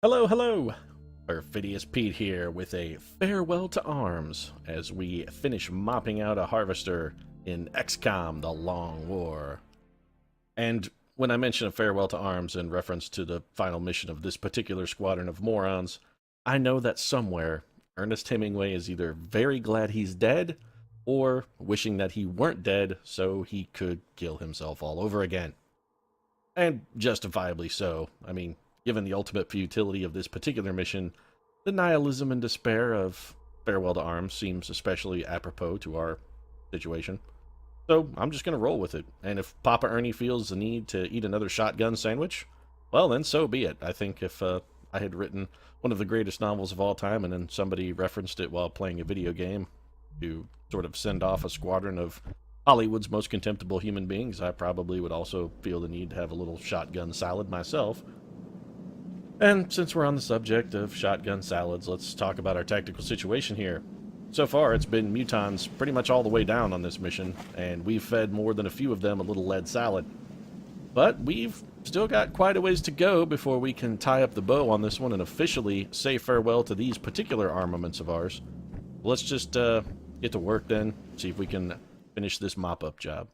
Hello, hello! Perfidious Pete here with a farewell to arms as we finish mopping out a harvester in XCOM, the Long War. And when I mention a farewell to arms in reference to the final mission of this particular squadron of morons, I know that somewhere Ernest Hemingway is either very glad he's dead or wishing that he weren't dead so he could kill himself all over again. And justifiably so. I mean, given the ultimate futility of this particular mission, the nihilism and despair of Farewell to Arms seems especially apropos to our situation. So I'm just going to roll with it. And if Papa Ernie feels the need to eat another shotgun sandwich, well then so be it. I think if I had written one of the greatest novels of all time and then somebody referenced it while playing a video game to sort of send off a squadron of Hollywood's most contemptible human beings, I probably would also feel the need to have a little shotgun salad myself. And since we're on the subject of shotgun salads, let's talk about our tactical situation here. So far, it's been mutons pretty much all the way down on this mission, and we've fed more than a few of them a little lead salad. But we've still got quite a ways to go before we can tie up the bow on this one and officially say farewell to these particular armaments of ours. Let's just get to work then, see if we can finish this mop-up job.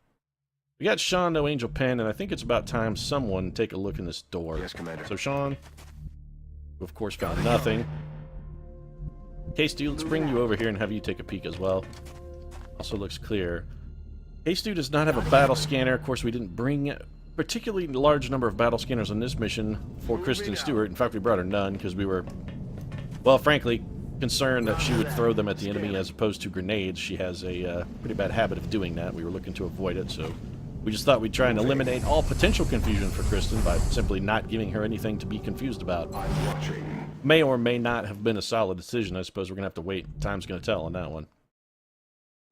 We got Sean, no Angel Pen, and I think it's about time someone take a look in this door. Yes, Commander. So Sean, who of course found nothing. K-Stu, let's bring you over here and have you take a peek as well. Also looks clear. K-Stu does not have a battle scanner. Of course, we didn't bring a particularly large number of battle scanners on this mission for Kristen Stewart. In fact, we brought her none because we were, well, frankly, concerned that she would throw them at the enemy as opposed to grenades. She has a pretty bad habit of doing that. We were looking to avoid it, so we just thought we'd try and eliminate all potential confusion for Kristen by simply not giving her anything to be confused about. May or may not have been a solid decision. I suppose we're going to have to wait. Time's going to tell on that one.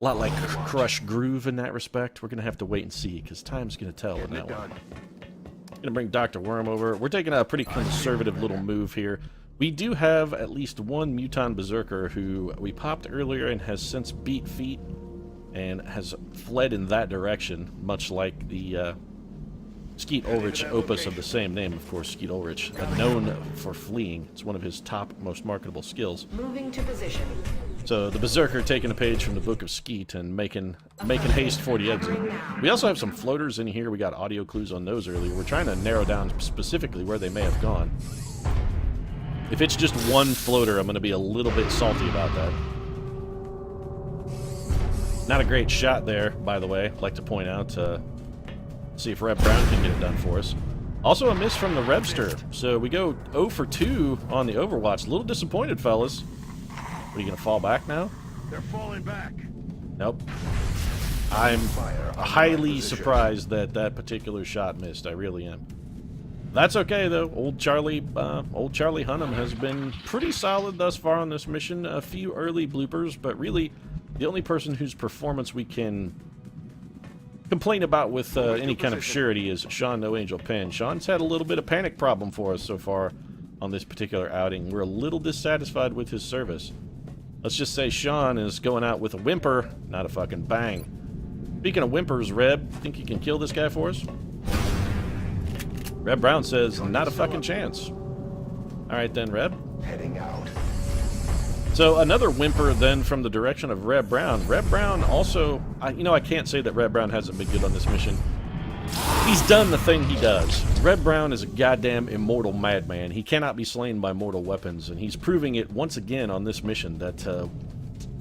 A lot like Crush Groove in that respect. We're going to have to wait and see, because time's going to tell on that one. Going to bring Dr. Worm over. We're taking a pretty conservative little move here. We do have at least one Muton Berserker who we popped earlier and has since beat feet and has fled in that direction, much like the Skeet Ulrich opus of the same name. Of course, Skeet Ulrich, known for fleeing. It's one of his top, most marketable skills. Moving to position. So the Berserker taking a page from the Book of Skeet and making haste for the exit. We also have some floaters in here. We got audio clues on those earlier. We're trying to narrow down specifically where they may have gone. If it's just one floater, I'm going to be a little bit salty about that. Not a great shot there, by the way. I'd like to point out, see if Reb Brown can get it done for us. Also a miss from the Rebster, so we go 0 for 2 on the Overwatch. A little disappointed, fellas. Are you going to fall back now? They're falling back. Nope. I'm highly surprised that that particular shot missed. I really am. That's okay, though. Old Charlie Hunnam has been pretty solid thus far on this mission. A few early bloopers, but really the only person whose performance we can complain about with any kind of surety is Sean No Angel Pen. Sean's had a little bit of panic problem for us so far on this particular outing. We're a little dissatisfied with his service. Let's just say Sean is going out with a whimper, not a fucking bang. Speaking of whimpers, Reb, think you can kill this guy for us? Reb Brown says, not a fucking chance. Alright then, Reb. Heading out. So another whimper then from the direction of Reb Brown. Reb Brown also, I can't say that Reb Brown hasn't been good on this mission. He's done the thing he does. Reb Brown is a goddamn immortal madman. He cannot be slain by mortal weapons, and he's proving it once again on this mission that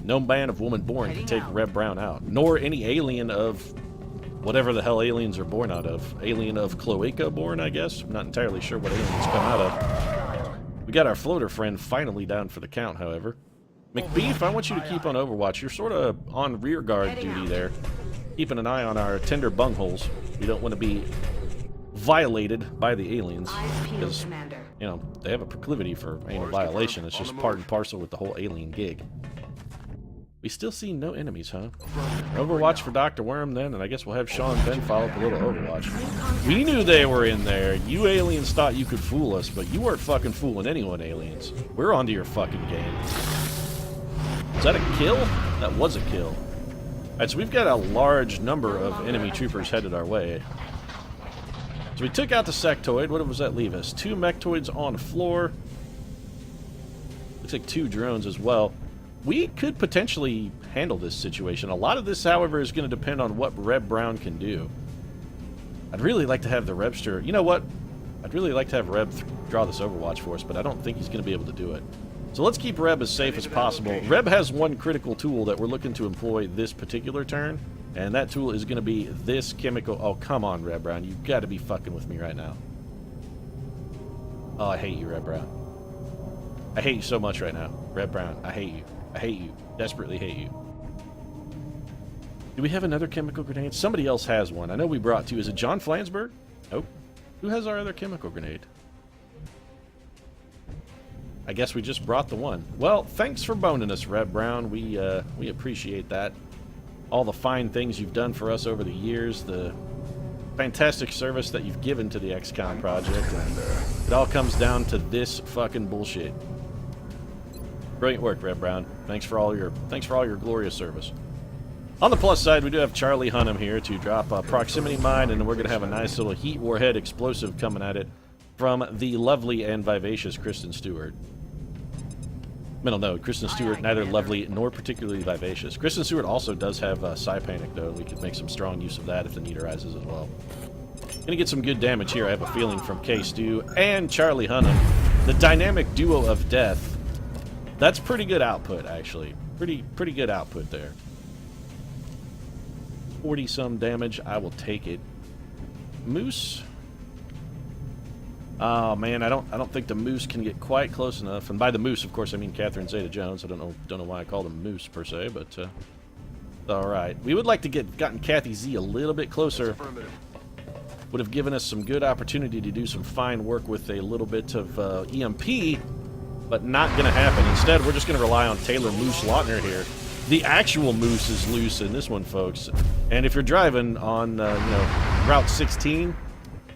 no man of woman born can take Reb Brown out, nor any alien of whatever the hell aliens are born out of. Alien of Cloaca born, I guess? I'm not entirely sure what aliens come out of. We got our floater friend finally down for the count, however. McBeef, I want you to keep on Overwatch. You're sort of on rear guard duty there, keeping an eye on our tender bungholes. We don't want to be violated by the aliens, because, they have a proclivity for anal violation. It's just part and parcel with the whole alien gig. We still see no enemies, huh? Overwatch for Dr. Worm then, and I guess we'll have Sean Ben follow up a little Overwatch. We knew they were in there. You aliens thought you could fool us, but you weren't fucking fooling anyone, aliens. We're onto your fucking game. Is that a kill? That was a kill. Alright, so we've got a large number of enemy troopers headed our way. So we took out the sectoid. What does that leave us? 2 mechtoids on the floor. Looks like 2 drones as well. We could potentially handle this situation. A lot of this, however, is going to depend on what Reb Brown can do. I'd really like to have the Rebster... You know what? I'd really like to have Reb draw this Overwatch for us, but I don't think he's going to be able to do it. So let's keep Reb as safe as possible. Reb has one critical tool that we're looking to employ this particular turn, and that tool is going to be this chemical... Oh, come on, Reb Brown. You've got to be fucking with me right now. Oh, I hate you, Reb Brown. I hate you so much right now. Reb Brown, I hate you. I hate you. Desperately hate you. Do we have another chemical grenade? Somebody else has one. I know we brought 2. Is it John Flansburgh? Nope. Who has our other chemical grenade? I guess we just brought the one. Well, thanks for boning us, Reb Brown. We appreciate that. All the fine things you've done for us over the years, the fantastic service that you've given to the XCOM project. It all comes down to this fucking bullshit. Brilliant work, Reb Brown. Thanks for all your glorious service. On the plus side, we do have Charlie Hunnam here to drop a proximity mine, and we're going to have a nice little heat warhead explosive coming at it from the lovely and vivacious Kristen Stewart. Middle note, Kristen Stewart, neither lovely nor particularly vivacious. Kristen Stewart also does have Psi-Panic, though, and we could make some strong use of that if the need arises as well. Gonna get some good damage here, I have a feeling, from K-Stew and Charlie Hunnam. The dynamic duo of death. That's pretty good output, actually. Pretty good output there. 40-some damage, I will take it. Moose. Oh man, I don't think the Moose can get quite close enough. And by the Moose, of course, I mean Catherine Zeta-Jones. I don't know why I called him Moose per se, but all right. We would like to gotten Kathy Z a little bit closer. Would have given us some good opportunity to do some fine work with a little bit of EMP, but not going to happen. Instead, we're just going to rely on Taylor Moose Lautner here. The actual Moose is loose in this one, folks. And if you're driving on, Route 16,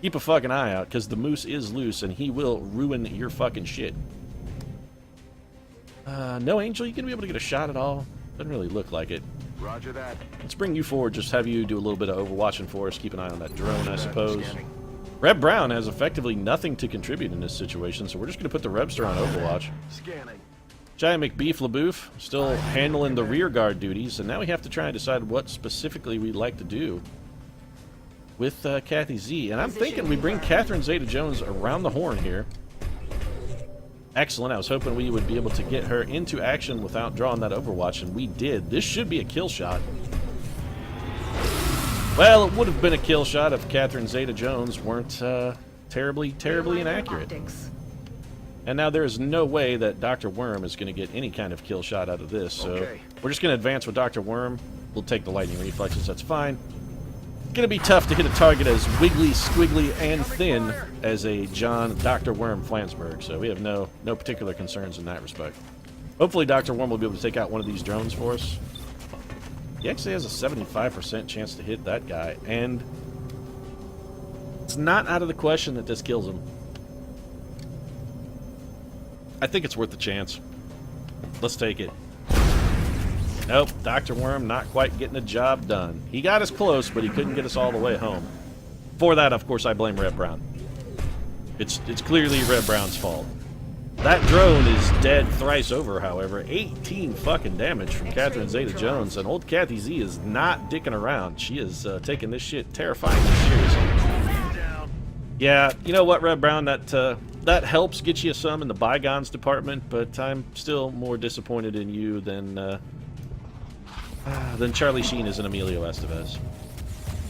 keep a fucking eye out, because the Moose is loose, and he will ruin your fucking shit. No, Angel, you gonna be able to get a shot at all? Doesn't really look like it. Roger that. Let's bring you forward, just have you do a little bit of overwatching for us. Keep an eye on that drone, I suppose. Reb Brown has effectively nothing to contribute in this situation, so we're just going to put the Rebster on Overwatch. Scanning. Giant McBeef LaBouffe still handling the rear guard duties, and now we have to try and decide what specifically we'd like to do with Kathy Z. And I'm thinking we bring Catherine Zeta-Jones around the horn here. Excellent. I was hoping we would be able to get her into action without drawing that Overwatch, and we did. This should be a kill shot. Well, it would have been a kill shot if Catherine Zeta-Jones weren't terribly inaccurate. And now there is no way that Dr. Worm is going to get any kind of kill shot out of this, so we're just going to advance with Dr. Worm. We'll take the lightning reflexes, that's fine. Going to be tough to hit a target as wiggly, squiggly, and thin as a Dr. Worm Flansburgh, so we have no particular concerns in that respect. Hopefully Dr. Worm will be able to take out one of these drones for us. He actually has a 75% chance to hit that guy, and it's not out of the question that this kills him. I think it's worth the chance. Let's take it. Nope, Dr. Worm not quite getting the job done. He got us close, but he couldn't get us all the way home. For that, of course, I blame Reb Brown. It's clearly Reb Brown's fault. That drone is dead thrice over, however. 18 fucking damage from Catherine Zeta-Jones, and old Kathy Z is not dicking around. She is taking this shit terrifyingly seriously. Yeah, you know what, Reb Brown, that helps get you some in the bygones department, but I'm still more disappointed in you than Charlie Sheen is in Emilio Estevez.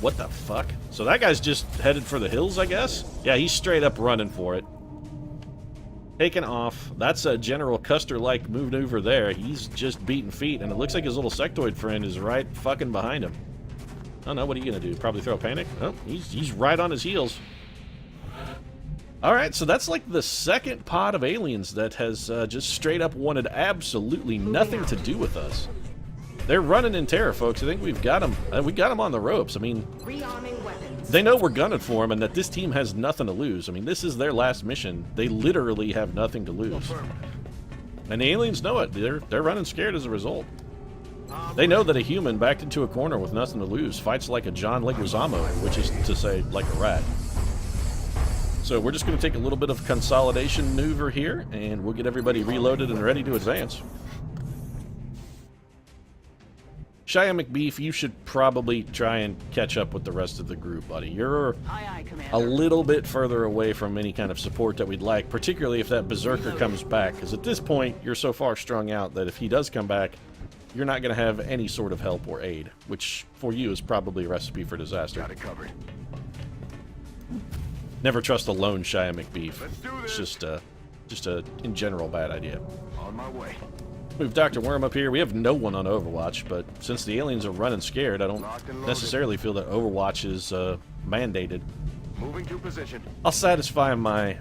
What the fuck? So that guy's just headed for the hills, I guess? Yeah, he's straight up running for it. Taken off. That's a General Custer-like maneuver there. He's just beating feet, and it looks like his little sectoid friend is right fucking behind him. I don't know, what are you gonna do? Probably throw a panic? Oh, he's right on his heels. Alright, so that's like the second pod of aliens that has just straight up wanted absolutely nothing to do with us. They're running in terror, folks. I think we've got them. We got them on the ropes. I mean, they know we're gunning for them and that this team has nothing to lose. I mean, this is their last mission. They literally have nothing to lose. And the aliens know it. They're running scared as a result. They know that a human backed into a corner with nothing to lose fights like a John Leguizamo, which is to say, like a rat. So we're just going to take a little bit of consolidation maneuver here, and we'll get everybody reloaded and ready to advance. Shia McBeef, you should probably try and catch up with the rest of the group, buddy. You're a little bit further away from any kind of support that we'd like, particularly if that Berserker comes back, because at this point, you're so far strung out that if he does come back, you're not going to have any sort of help or aid, which for you is probably a recipe for disaster. Got it covered. Never trust a lone Shia McBeef. Let's do It's this. just a, in general, bad idea. On my way. Move Dr. Worm up here. We have no one on Overwatch, but since the aliens are running scared, I don't Locked and loaded. necessarily feel that Overwatch is mandated. Moving to position. I'll satisfy my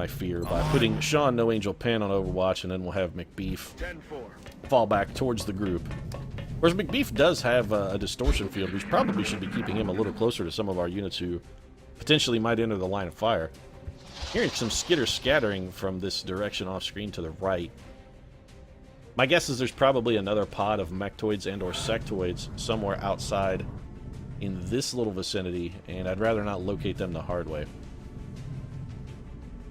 fear by putting Sean No Angel Pen on Overwatch, and then we'll have McBeef 10-4. fall back towards the group. Whereas McBeef does have a distortion field, we probably should be keeping him a little closer to some of our units who potentially might enter the line of fire. Hearing some skitter scattering from this direction off screen to the right. My guess is there's probably another pod of mechtoids and or sectoids somewhere outside in this little vicinity, and I'd rather not locate them the hard way.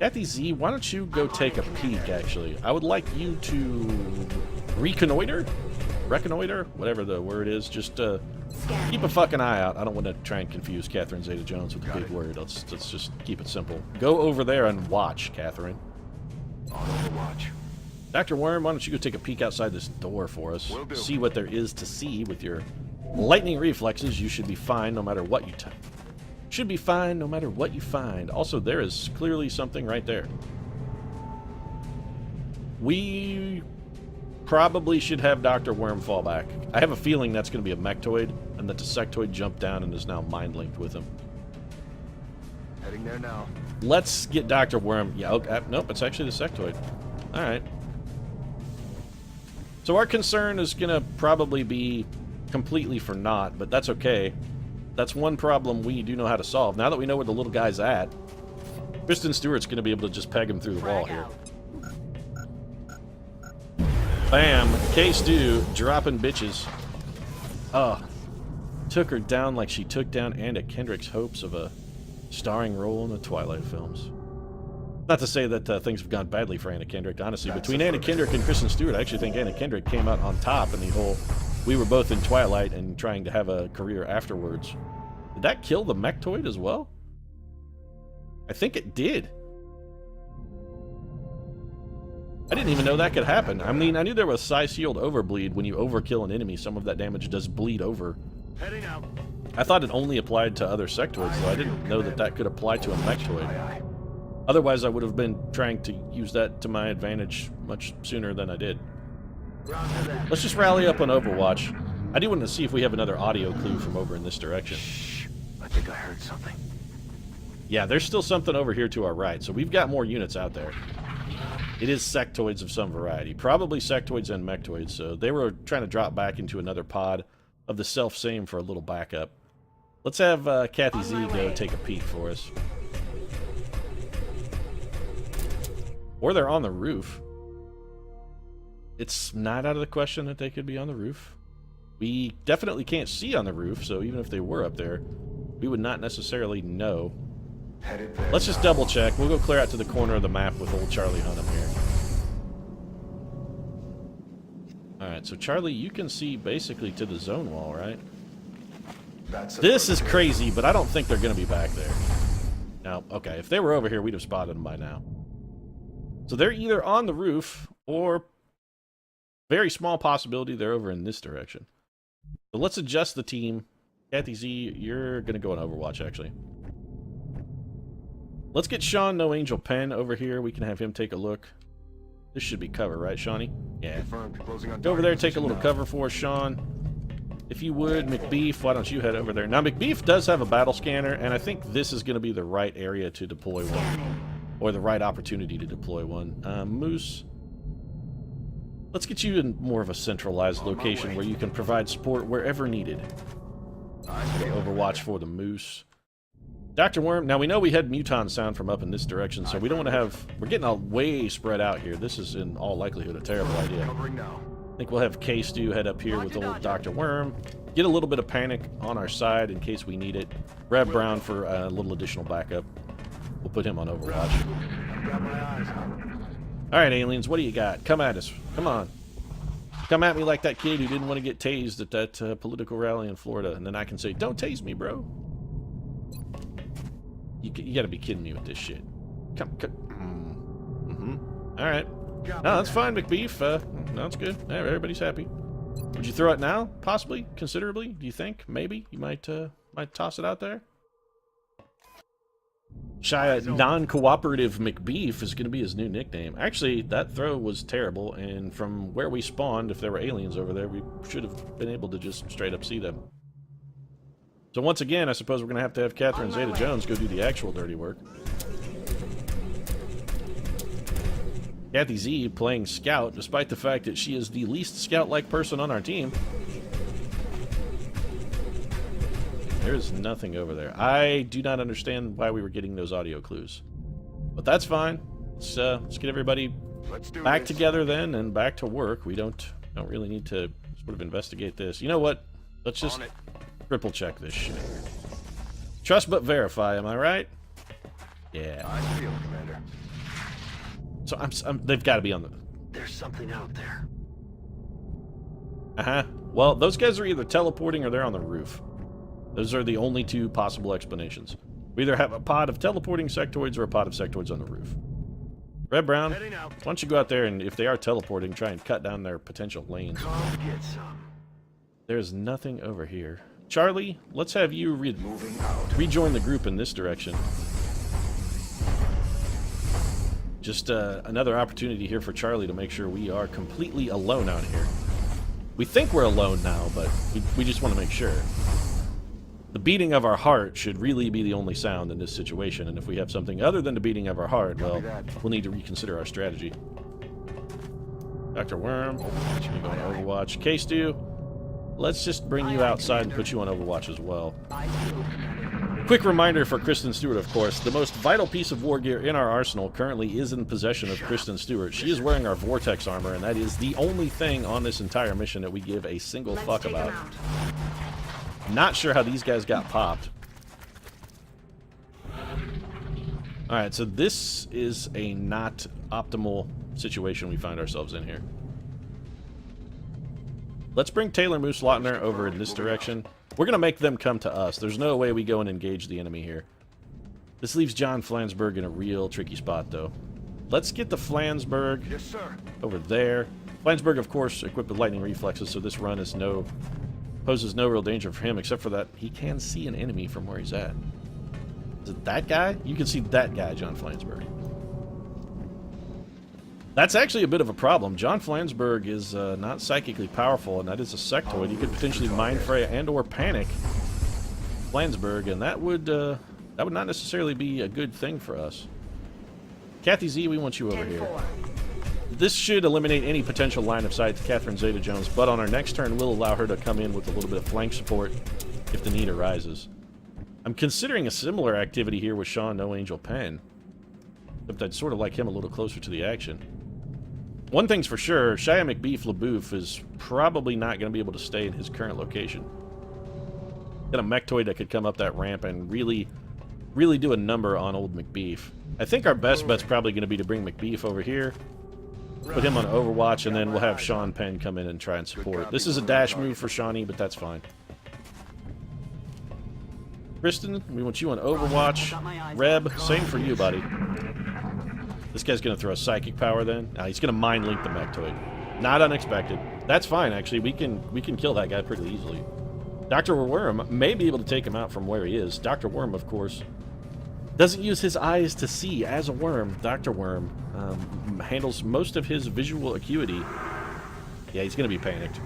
Kathy Z, why don't you go take a peek, actually? I would like you to reconnoiter? Whatever the word is. Just keep a fucking eye out. I don't want to try and confuse Catherine Zeta-Jones with a big word. Let's just keep it simple. Go over there and watch, Catherine. On Overwatch. Dr. Worm, why don't you go take a peek outside this door for us? Will do. See what there is to see with your lightning reflexes. You should be fine no matter what you should be fine no matter what you find. Also, there is clearly something right there. We probably should have Dr. Worm fall back. I have a feeling that's going to be a mechtoid, and that the sectoid jumped down and is now mind-linked with him. Heading there now. Let's get Dr. Worm. Yeah, okay, nope, it's actually the sectoid. Alright. So our concern is going to probably be completely for naught, but that's okay. That's one problem we do know how to solve. Now that we know where the little guy's at, Kristen Stewart's going to be able to just peg him through the wall here. Bam! K-Stew dropping bitches. Took her down like she took down Anna Kendrick's hopes of a starring role in the Twilight films. Not to say that things have gone badly for Anna Kendrick, honestly. Between Anna Kendrick and Kristen Stewart, I actually think Anna Kendrick came out on top in the whole we were both in Twilight and trying to have a career afterwards. Did that kill the mechtoid as well? I think it did. I didn't even know that could happen. I mean, I knew there was Psi-Shield overbleed. When you overkill an enemy, some of that damage does bleed over. Heading out. I thought it only applied to other sectoids, so I didn't know that that could apply to a mechtoid. Otherwise, I would have been trying to use that to my advantage much sooner than I did. Let's just rally up on Overwatch. I do want to see if we have another audio clue from over in this direction. Shh. I think I heard something. Yeah, there's still something over here to our right, so we've got more units out there. It is sectoids of some variety. Probably sectoids and mechtoids, so they were trying to drop back into another pod of the self-same for a little backup. Let's have Kathy Z go take a peek for us. Or they're on the roof. It's not out of the question that they could be on the roof. We definitely can't see on the roof, so even if they were up there, we would not necessarily know. Let's just double check. We'll go clear out to the corner of the map with old Charlie Hunnam here. Alright, so Charlie, you can see basically to the zone wall, right? This is crazy, but I don't think they're going to be back there. No, okay, if they were over here, we'd have spotted them by now. So they're either on the roof, or very small possibility they're over in this direction. So let's adjust the team. Kathy Z, you're going to go on Overwatch, actually. Let's get Sean No Angel Pen over here. We can have him take a look. This should be cover, right, Shawnee? Yeah. Go over there, take a little cover for us, Sean. If you would, McBeef, why don't you head over there? Now, McBeef does have a battle scanner, and I think this is going to be the right area to deploy one. Or the right opportunity to deploy one. Moose, let's get you in more of a centralized location where you can provide support wherever needed. Overwatch for the Moose. Dr. Worm, now we know we had Muton sound from up in this direction, so we don't want to have... We're getting all way spread out here. This is in all likelihood a terrible idea. I think we'll have K-Stew head up here with old Dr. Worm. Get a little bit of panic on our side in case we need it. Grab Brown for a little additional backup. We'll put him on Overwatch. I've got my eyes. Alright, aliens, what do you got? Come at us. Come on. Come at me like that kid who didn't want to get tased at that political rally in Florida, and then I can say, don't tase me, bro. You gotta be kidding me with this shit. Come. Alright. No, that's fine, McBeef. No, that's good. Everybody's happy. Would you throw it now? Possibly? Considerably? Do you think? Maybe? You might toss it out there? Non-cooperative McBeef is going to be his new nickname. Actually, that throw was terrible, and from where we spawned, if there were aliens over there, we should have been able to just straight up see them. So once again, I suppose we're going to have Catherine Zeta-Jones go do the actual dirty work. Kathy Z playing Scout, despite the fact that she is the least Scout-like person on our team. There's nothing over there. I do not understand why we were getting those audio clues. But that's fine. Let's get everybody back together then and back to work. We don't really need to sort of investigate this. You know what? Let's just triple check this shit. Trust but verify, am I right? Yeah. I feel, Commander. So they've got to be on the... There's something out there. Uh-huh. Well, those guys are either teleporting or they're on the roof. Those are the only two possible explanations. We either have a pod of teleporting sectoids or a pod of sectoids on the roof. Red Brown, why don't you go out there and, if they are teleporting, try and cut down their potential lanes. Come get some. There's nothing over here. Charlie, let's have you rejoin the group in this direction. Just another opportunity here for Charlie to make sure we are completely alone out here. We think we're alone now, but we just want to make sure. The beating of our heart should really be the only sound in this situation, and if we have something other than the beating of our heart, well, we'll need to reconsider our strategy. Dr. Worm, you go on Overwatch. K-Stew, let's just bring you outside and put you on Overwatch as well. Quick reminder for Kristen Stewart, of course, the most vital piece of war gear in our arsenal currently is in possession of Kristen Stewart. She is wearing our Vortex armor, and that is the only thing on this entire mission that we give a single fuck about. Not sure how these guys got popped. Alright, so this is a not optimal situation we find ourselves in here. Let's bring Taylor Moose Lautner over in this direction. We're going to make them come to us. There's no way we go and engage the enemy here. This leaves John Flansburgh in a real tricky spot, though. Let's get the Flansburgh over there. Flansburgh, of course, equipped with lightning reflexes, so this run is poses no real danger for him, except for that he can see an enemy from where he's at. Is it that guy? You can see that guy, John Flansburgh. That's actually a bit of a problem. John Flansburgh is not psychically powerful, and that is a sectoid. He could potentially mind fray and or panic Flansburgh, and that would not necessarily be a good thing for us. Kathy Z, we want you over here. This should eliminate any potential line of sight to Catherine Zeta-Jones, but on our next turn, we'll allow her to come in with a little bit of flank support if the need arises. I'm considering a similar activity here with Sean No Angel Penn, except I'd sort of like him a little closer to the action. One thing's for sure, Shia McBeef LaBouffe is probably not going to be able to stay in his current location. Got a mechtoid that could come up that ramp and really do a number on old McBeef. I think our best bet's probably going to be to bring McBeef over here, put him on Overwatch, and then we'll have Sean Penn come in and try and support. This is a dash move for Shawnee, but that's fine. Kristen, we want you on Overwatch. Reb, same for you, buddy. This guy's going to throw a psychic power then. He's going to mind link the mechtoid. Not unexpected. That's fine, actually. We can kill that guy pretty easily. Dr. Worm may be able to take him out from where he is. Dr. Worm, of course, doesn't use his eyes to see as a worm. Dr. Worm handles most of his visual acuity. Yeah, he's going to be panicked.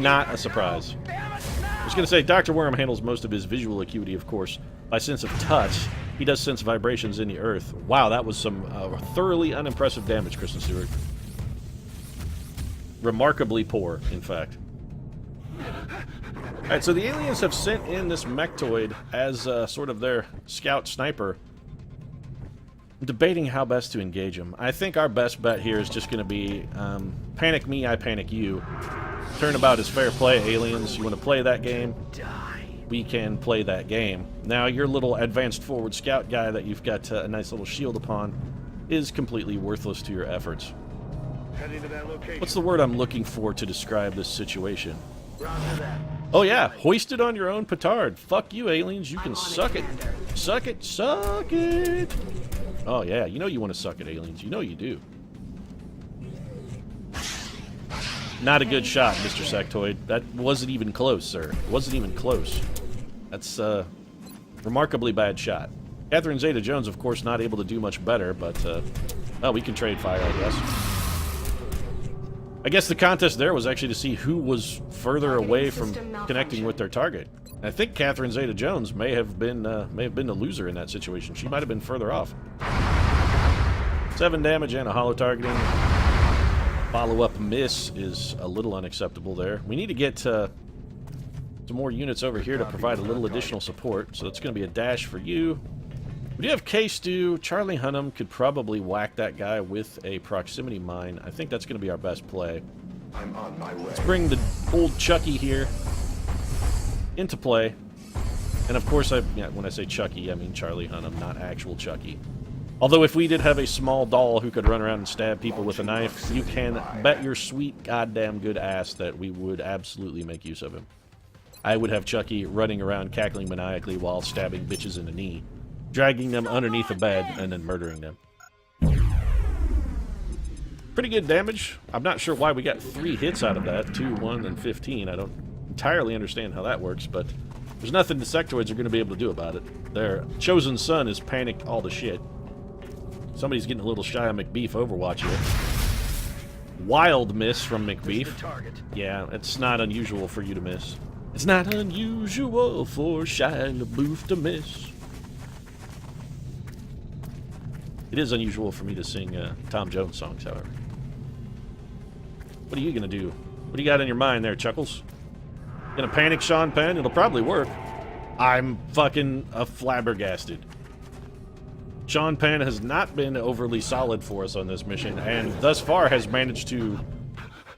Not a surprise. I was going to say, Dr. Worm handles most of his visual acuity, of course, by sense of touch. He does sense vibrations in the earth. Wow, that was some thoroughly unimpressive damage, Kristen Stewart. Remarkably poor, in fact. Alright, so the aliens have sent in this mechtoid as sort of their scout sniper. I'm debating how best to engage him. I think our best bet here is just going to be panic me, I panic you. Turnabout is fair play, aliens. You want to play that game? we can play that game. Now, your little advanced forward scout guy that you've got a nice little shield upon is completely worthless to your efforts. Heading to that location. What's the word I'm looking for to describe this situation? Roger that. Oh yeah, hoisted on your own petard. Fuck you, aliens. You can suck it. Suck it. Suck it. Oh yeah, you know you want to suck it, aliens. You know you do. Not a good shot, Mr. Sectoid. That wasn't even close, sir. It wasn't even close. That's a remarkably bad shot. Catherine Zeta-Jones, of course, not able to do much better, but, well, we can trade fire, I guess. I guess the contest there was actually to see who was further away from connecting with their target. And I think Catherine Zeta-Jones may have been the loser in that situation. She might have been further off. 7 damage and a holo targeting. Follow-up miss is a little unacceptable there. We need to get some more units over here to provide a little additional support. So that's going to be a dash for you. We do have K-Stew. Charlie Hunnam could probably whack that guy with a proximity mine. I think that's going to be our best play. I'm on my way. Let's bring the old Chucky here into play. And of course, when I say Chucky, I mean Charlie Hunnam, not actual Chucky. Although if we did have a small doll who could run around and stab people with a knife, you can bet your sweet goddamn good ass that we would absolutely make use of him. I would have Chucky running around cackling maniacally while stabbing bitches in the knee, dragging them underneath a bed, and then murdering them. Pretty good damage. I'm not sure why we got 3 hits out of that. 2, 1, and 15. I don't entirely understand how that works, but there's nothing the sectoids are going to be able to do about it. Their chosen son is panicked all the shit. Somebody's getting a little shy of McBeef Overwatch here. Wild miss from McBeef. Yeah, it's not unusual for you to miss. It's not unusual for Shia LaBeouf to miss. It is unusual for me to sing Tom Jones songs, however. What are you going to do? What do you got in your mind there, Chuckles? Gonna panic Sean Penn? It'll probably work. I'm fucking flabbergasted. Sean Penn has not been overly solid for us on this mission, and thus far has managed to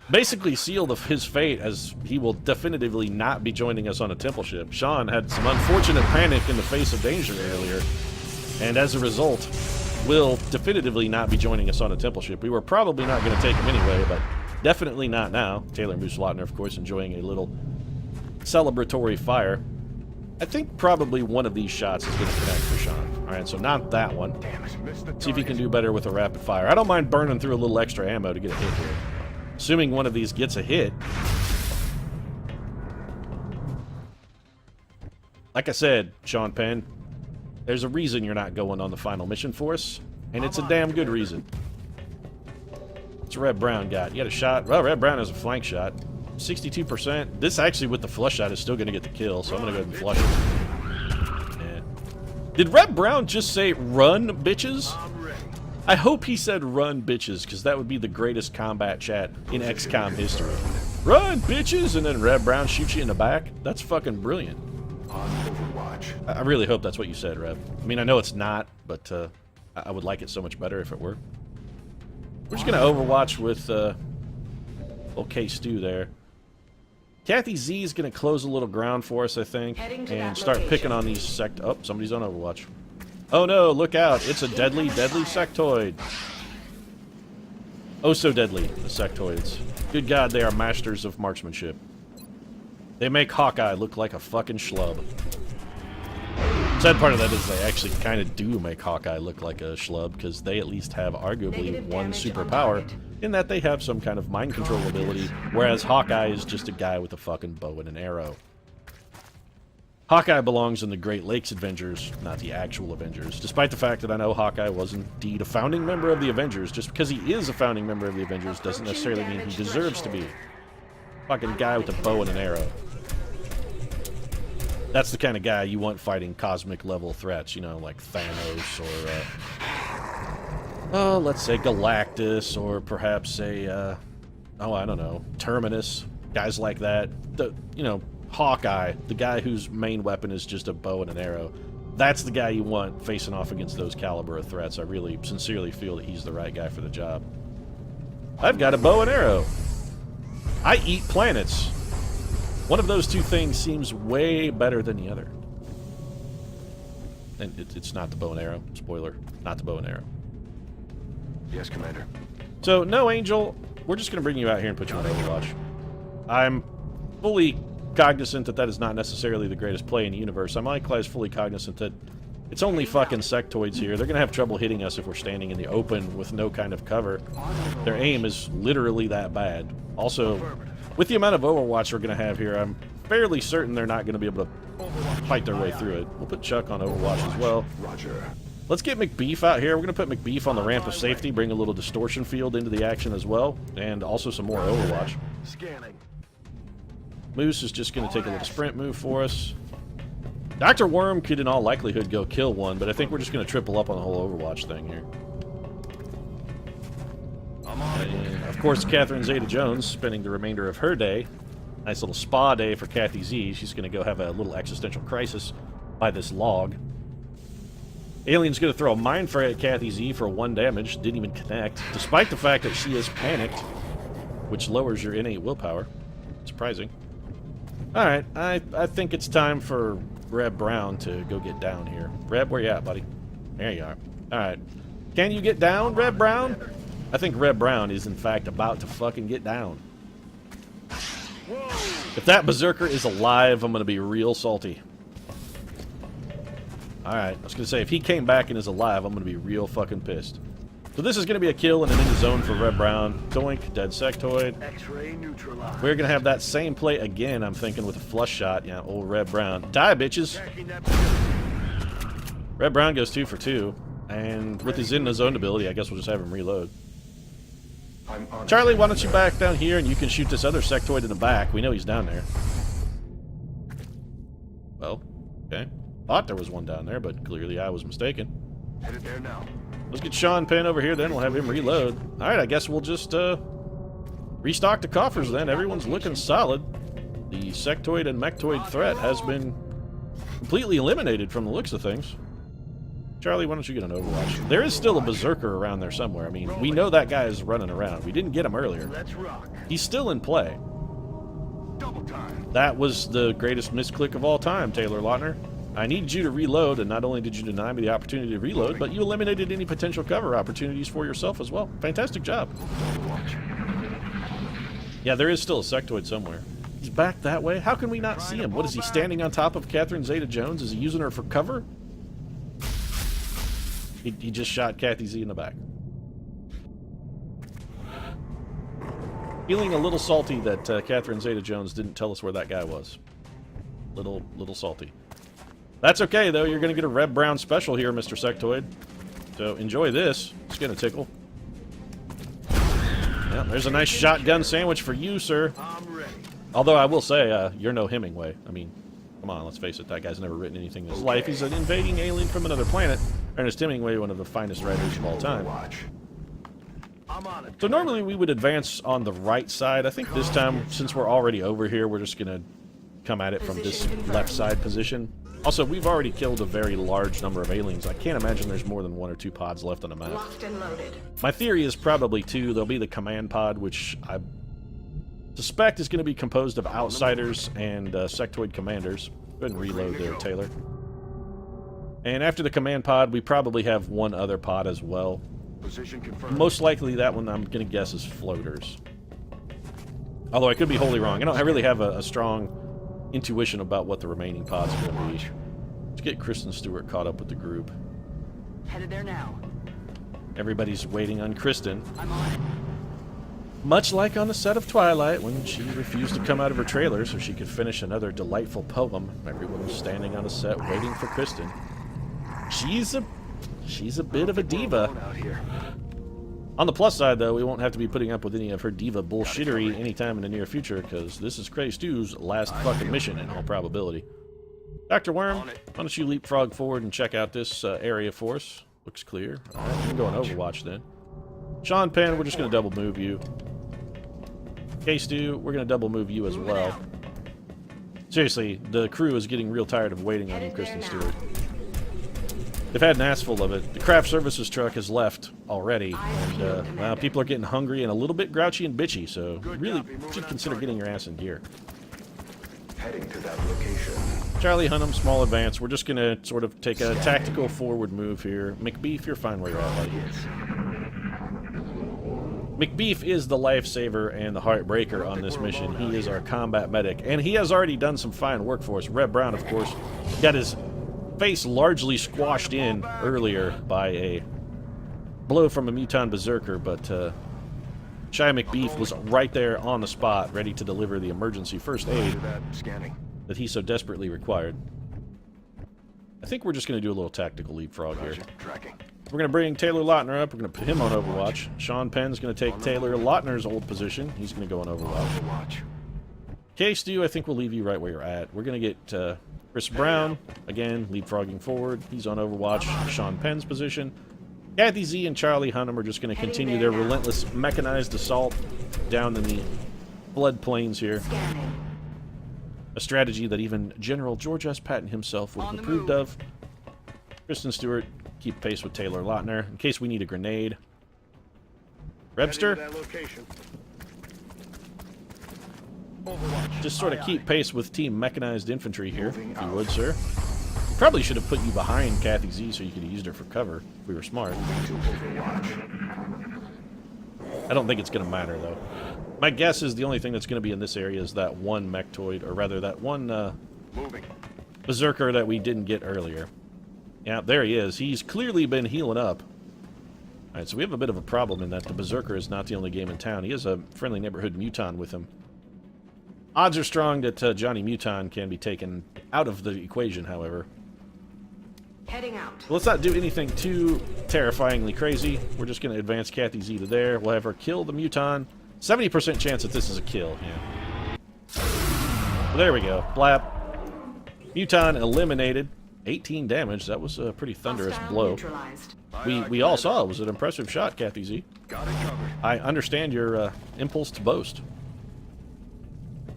basically seal his fate, as he will definitively not be joining us on a temple ship. Sean had some unfortunate panic in the face of danger earlier, and as a result, will definitively not be joining us on a temple ship. We were probably not going to take him anyway, but definitely not now. Taylor Moose-Lautner, of course, enjoying a little celebratory fire. I think probably one of these shots is going to connect for Sean. Alright, so not that one. See if he can do better with a rapid fire. I don't mind burning through a little extra ammo to get a hit here. Assuming one of these gets a hit. Like I said, Sean Penn, there's a reason you're not going on the final mission for us, and it's a damn good reason. What's Red Brown got? You got a shot? Well, Red Brown has a flank shot. 62%. This actually, with the flush shot, is still going to get the kill, so I'm going to go ahead and flush it. Yeah. Did Red Brown just say, run, bitches? I hope he said run, bitches, because that would be the greatest combat chat in XCOM history. Run, bitches! And then Red Brown shoots you in the back? That's fucking brilliant. I really hope that's what you said, Rev. I mean, I know it's not, but I would like it so much better if it were. We're just going to Overwatch with OK Stu there. Kathy Z is going to close a little ground for us, I think, and start picking on these Oh, somebody's on Overwatch. Oh no, look out. It's a deadly, deadly sectoid. Oh, so deadly, the sectoids. Good God, they are masters of marksmanship. They make Hawkeye look like a fucking schlub. Sad part of that is they actually kind of do make Hawkeye look like a schlub, because they at least have arguably one superpower, in that they have some kind of mind control ability, whereas Hawkeye is just a guy with a fucking bow and an arrow. Hawkeye belongs in the Great Lakes Avengers, not the actual Avengers, despite the fact that I know Hawkeye was indeed a founding member of the Avengers. Just because he is a founding member of the Avengers doesn't necessarily mean he deserves to be. Fucking guy with a bow and an arrow. That's the kind of guy you want fighting cosmic level threats, you know, like Thanos or, let's say Galactus, or perhaps a, I don't know, Terminus, guys like that. You know, Hawkeye, the guy whose main weapon is just a bow and an arrow. That's the guy you want facing off against those caliber of threats. I really sincerely feel that he's the right guy for the job. I've got a bow and arrow. I eat planets. One of those two things seems way better than the other. And it's not the bow and arrow. Spoiler, not the bow and arrow. Yes, Commander. So, no, Angel, we're just going to bring you out here and put you on Overwatch. I'm fully cognizant that that is not necessarily the greatest play in the universe. I'm likewise fully cognizant that it's only fucking sectoids here. They're going to have trouble hitting us if we're standing in the open with no kind of cover. Their aim is literally that bad. Also, with the amount of Overwatch we're going to have here, I'm fairly certain they're not going to be able to fight their way through it. We'll put Chuck on Overwatch as well. Roger. Let's get McBeef out here. We're going to put McBeef on the ramp of safety, bring a little distortion field into the action as well, and also some more Overwatch. Scanning. Moose is just going to take a little sprint move for us. Dr. Worm could in all likelihood go kill one, but I think we're just going to triple up on the whole Overwatch thing here. And of course, Catherine Zeta-Jones spending the remainder of her day. Nice little spa day for Kathy Z. She's going to go have a little existential crisis by this log. Alien's going to throw a Mind Fray at Kathy Z for 1 damage. Didn't even connect, despite the fact that she is panicked, which lowers your innate willpower. Surprising. Alright, I think it's time for Reb Brown to go get down here. Reb, where you at, buddy? There you are. Alright. Can you get down, Reb Brown? I think Reb Brown is, in fact, about to fucking get down. If that Berserker is alive, I'm going to be real salty. Alright, I was going to say, if he came back and is alive, I'm going to be real fucking pissed. So this is going to be a kill in an end zone for Reb Brown. Doink, dead sectoid. X-ray neutralized. We're going to have that same play again, I'm thinking, with a flush shot. Yeah, old Reb Brown. Die, bitches! Reb Brown goes 2 for 2. And with his in the zone ability, I guess we'll just have him reload. Charlie, why don't you back down here and you can shoot this other sectoid in the back. We know he's down there. Well, okay. Thought there was one down there, but clearly I was mistaken. Headed there now. Let's get Sean Penn over here, then we'll have him reload. Alright, I guess we'll just restock the coffers then. Everyone's looking solid. The sectoid and mechtoid threat has been completely eliminated from the looks of things. Charlie, why don't you get an Overwatch? There is still a Berserker around there somewhere. I mean, we know that guy is running around. We didn't get him earlier. Let's rock. He's still in play. Double time. That was the greatest misclick of all time, Taylor Lautner. I needed you to reload, and not only did you deny me the opportunity to reload, but you eliminated any potential cover opportunities for yourself as well. Fantastic job. Yeah, there is still a sectoid somewhere. He's back that way? How can we not see him? What, is he standing on top of Catherine Zeta-Jones? Is he using her for cover? He just shot Kathy Z in the back. Feeling a little salty that Catherine Zeta-Jones didn't tell us where that guy was. Little salty. That's okay, though. You're going to get a Reb Brown special here, Mr. Sectoid. So enjoy this. It's going to tickle. Yeah, there's a nice shotgun sandwich for you, sir. I'm ready. Although I will say, you're no Hemingway. I mean, come on, let's face it. That guy's never written anything in his life. He's an invading alien from another planet. Ernest Hemingway, one of the finest writers of all time. I'm on it. So normally we would advance on the right side. I think this time, since we're already over here, we're just going to come at it from this left side position. Also, we've already killed a very large number of aliens. I can't imagine there's more than 1 or 2 pods left on the map. Locked and loaded. My theory is probably 2. There'll be the command pod, which I suspect is going to be composed of outsiders and sectoid commanders. Go ahead and reload there, Taylor. And after the command pod, we probably have 1 other pod as well. Position confirmed. Most likely that one I'm going to guess is floaters. Although I could be wholly wrong. I don't really have a strong intuition about what the remaining pods are going to be. Let's get Kristen Stewart caught up with the group. Headed there now. Everybody's waiting on Kristen. I'm on it. Much like on the set of Twilight, when she refused to come out of her trailer so she could finish another delightful poem, everyone was standing on the set waiting for Kristen. She's a bit of a diva. Out here. On the plus side, though, we won't have to be putting up with any of her diva bullshittery anytime in the near future, because this is Cray Stew's last fucking mission in all probability. Dr. Worm, why don't you leapfrog forward and check out this area for us? Looks clear. Alright, you can go on Overwatch then. Sean Penn, we're just going to double move you. K-Stew, we're going to double move you as well. Seriously, the crew is getting real tired of waiting on you, Kristen Stewart. They've had an ass full of it. The craft services truck has left already, and well, people are getting hungry and a little bit grouchy and bitchy, so really should consider getting your ass in gear. Heading to that location. Charlie Hunnam, small advance. We're just going to sort of take a tactical forward move here. McBeef, you're fine where you're at, buddy. McBeef is the lifesaver and the heartbreaker on this mission. He is our combat medic, and he has already done some fine work for us. Red Brown, of course, got his face largely squashed in earlier by a blow from a Muton Berserker, but Shy McBeef was right there on the spot, ready to deliver the emergency first aid that he so desperately required. I think we're just going to do a little tactical leapfrog here. We're going to bring Taylor Lautner up. We're going to put him on Overwatch. Sean Penn's going to take Taylor Lautner's old position. He's going to go on Overwatch. K-Stew, I think we'll leave you right where you're at. We're going to get Chris Brown, again, leapfrogging forward. He's on Overwatch. Sean Penn's position. Kathy Z and Charlie Hunnam are just going to continue their relentless mechanized assault down in the floodplains here. A strategy that even General George S. Patton himself would have approved of. Kristen Stewart, keep pace with Taylor Lautner in case we need a grenade. Rebster, just sort of keep pace with Team Mechanized Infantry here, if you would, sir. Probably should have put you behind Kathy Z so you could have used her for cover if we were smart. I don't think it's going to matter, though. My guess is the only thing that's going to be in this area is that one Mechtoid, or rather that one Berserker that we didn't get earlier. Yeah, there he is. He's clearly been healing up. Alright, so we have a bit of a problem in that the Berserker is not the only game in town. He has a friendly neighborhood Muton with him. Odds are strong that Johnny Muton can be taken out of the equation, however. Heading out. Well, let's not do anything too terrifyingly crazy. We're just going to advance Kathy Z to there. We'll have her kill the Muton. 70% chance that this is a kill. Yeah. Well, there we go. Blap. Muton eliminated. 18 damage. That was a pretty thunderous blow. We all saw it was an impressive shot, Kathy Z. I understand your impulse to boast.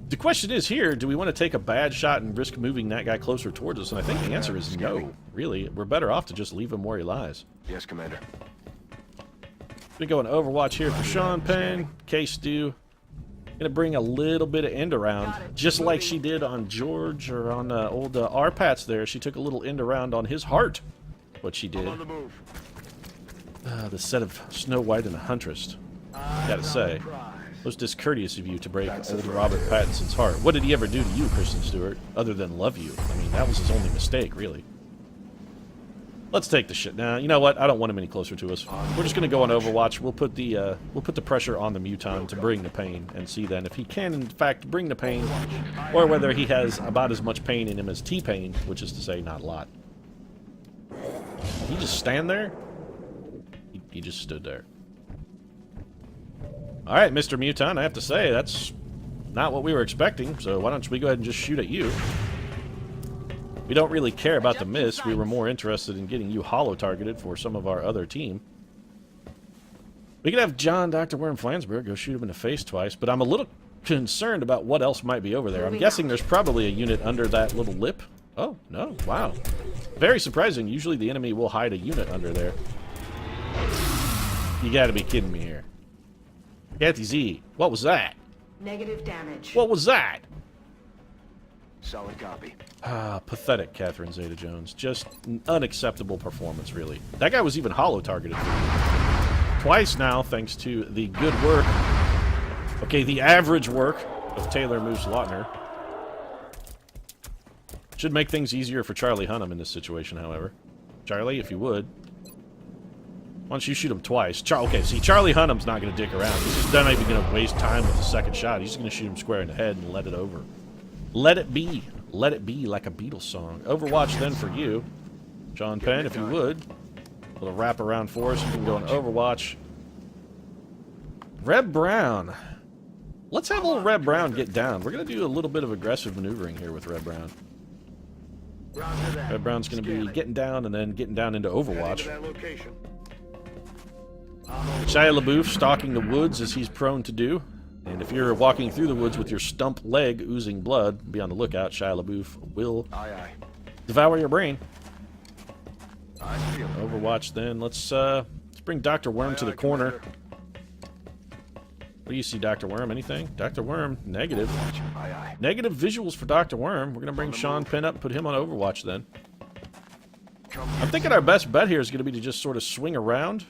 The question is here, do we want to take a bad shot and risk moving that guy closer towards us? And I think the answer is no, really. We're better off to just leave him where he lies. Yes, Commander. We go in Overwatch here for Sean Penn. K-Stew. Gonna bring a little bit of end around, just like she did on George or on old R-Pats there. She took a little end around on his heart. What she did. The set of Snow White and the Huntress. Gotta say. Most discourteous of you to break old Robert Pattinson's heart. What did he ever do to you, Kristen Stewart, other than love you? I mean, that was his only mistake, really. Let's take the shit. Now, you know what? I don't want him any closer to us. We're just going to go on Overwatch. We'll put the pressure on the Muton to bring the pain, and see then if he can, in fact, bring the pain, or whether he has about as much pain in him as T-Pain, which is to say, not a lot. Did he just stand there? He just stood there. Alright, Mr. Muton, I have to say, that's not what we were expecting, so why don't we go ahead and just shoot at you? We don't really care about the miss. We were more interested in getting you holo-targeted for some of our other team. We could have John Dr. Worm Flansburgh go shoot him in the face twice, but I'm a little concerned about what else might be over there. I'm guessing there's probably a unit under that little lip. Oh, no. Wow. Very surprising. Usually the enemy will hide a unit under there. You gotta be kidding me here. Kathy Z, what was that? Negative damage. What was that? Solid copy. Ah, pathetic, Catherine Zeta-Jones. Just an unacceptable performance, really. That guy was even holo-targeted twice now, thanks to the good work. Okay, the average work of Taylor Moose Lautner. Should make things easier for Charlie Hunnam in this situation, however. Charlie, if you would. Why don't you shoot him twice? Okay, see, Charlie Hunnam's not going to dick around. He's just not even going to waste time with the second shot. He's just going to shoot him square in the head and let it over. Let it be. Let it be like a Beatles song. Overwatch then for you. Sean Penn, if you would. A little wrap around for us. You can go on Overwatch. Red Brown. Let's have old Red Brown get down. We're going to do a little bit of aggressive maneuvering here with Red Brown. Red Brown's going to be getting down and then getting down into Overwatch. Shia LaBeouf stalking the woods as he's prone to do. And if you're walking through the woods with your stump leg oozing blood, be on the lookout. Shia LaBeouf will devour your brain. Overwatch then. Let's bring Dr. Worm to the corner. What do you see, Dr. Worm? Anything? Dr. Worm, negative. Aye, aye. Negative visuals for Dr. Worm. We're going to bring Sean Penn up, put him on Overwatch then. I'm thinking our best bet here is going to be to just sort of swing around.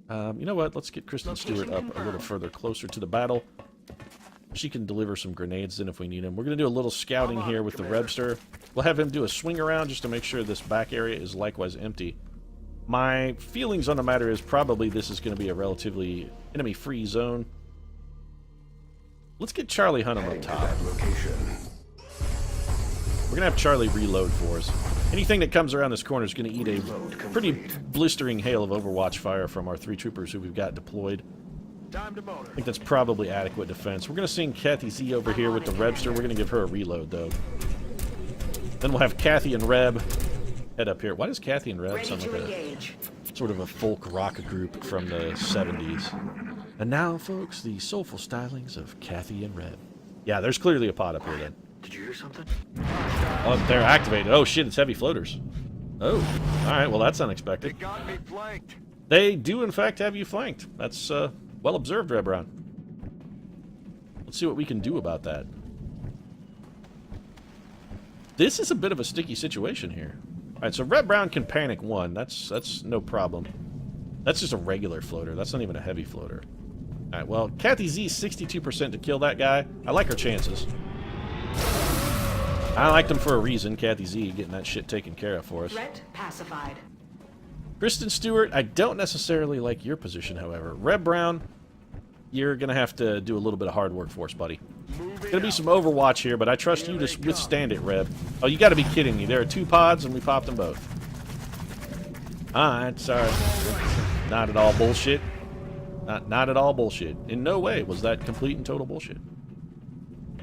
You know what? Let's get Kristen Stewart up a little further, closer to the battle. She can deliver some grenades then if we need them. We're going to do a little scouting here with the Rebster. We'll have him do a swing around just to make sure this back area is likewise empty. My feelings on the matter is probably this is going to be a relatively enemy-free zone. Let's get Charlie Hunnam up top. We're going to have Charlie reload for us. Anything that comes around this corner is going to eat a pretty blistering hail of Overwatch fire from our 3 troopers who we've got deployed. I think that's probably adequate defense. We're going to send Kathy Z over here with the Rebster. We're going to give her a reload, though. Then we'll have Kathy and Reb head up here. Why does Kathy and Reb sound like a sort of a folk rock group from the 70s? And now, folks, the soulful stylings of Kathy and Reb. Yeah, there's clearly a pod up here, then. Did you hear something? Oh, they're activated. Oh, shit, it's heavy floaters. Oh, all right, well, that's unexpected. They got me flanked. They do, in fact, have you flanked. That's, well observed, Red Brown. Let's see what we can do about that. This is a bit of a sticky situation here. Alright, so Red Brown can panic one. That's no problem. That's just a regular floater. That's not even a heavy floater. Alright, well, Kathy Z, 62% to kill that guy. I like her chances. I like them for a reason. Kathy Z getting that shit taken care of for us. Threat pacified. Kristen Stewart, I don't necessarily like your position, however. Red Brown, you're going to have to do a little bit of hard work for us, buddy. Going to be some Overwatch here, but I trust you to withstand it, Reb. Oh, you got to be kidding me. There are 2 pods, and we popped them both. Alright, sorry. Not at all bullshit. Not at all bullshit. In no way was that complete and total bullshit.